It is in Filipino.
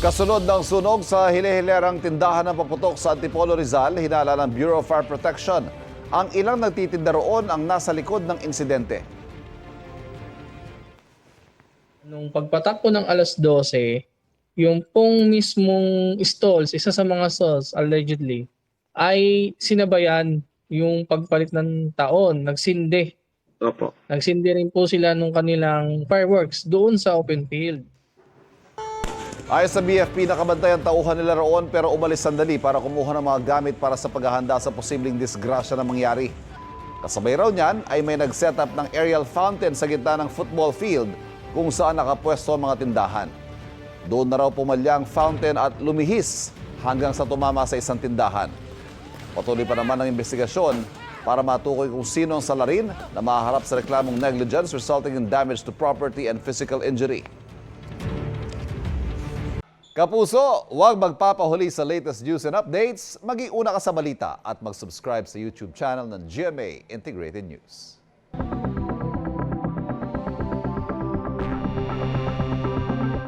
Kasunod ng sunog sa hile-hilerang tindahan ng paputok sa Antipolo Rizal, hinala ng Bureau of Fire Protection. Ang ilang nagtitinda roon ang nasa likod ng insidente. Nung pagpatak po ng alas 12, yung pong mismong stalls, isa sa mga stalls allegedly, ay sinabayan yung pagpalit ng taon, nagsindi. Opo. Nagsindi rin po sila nung kanilang fireworks doon sa open field. Ayon sa BFP, nakabantay ang tauhan nila roon pero umalis sandali para kumuha ng mga gamit para sa paghahanda sa posibleng disgrasya na mangyari. Kasabay raw niyan ay may nag-set up ng aerial fountain sa gitna ng football field kung saan nakapwesto ang mga tindahan. Doon na raw pumalya ang fountain at lumihis hanggang sa tumama sa isang tindahan. Patuloy pa naman ang investigasyon para matukoy kung sino ang salarin na mahaharap sa reklamong negligence resulting in damage to property and physical injury. Kapuso, huwag magpapahuli sa latest news and updates. Mag-iuna ka sa balita at mag-subscribe sa YouTube channel ng GMA Integrated News.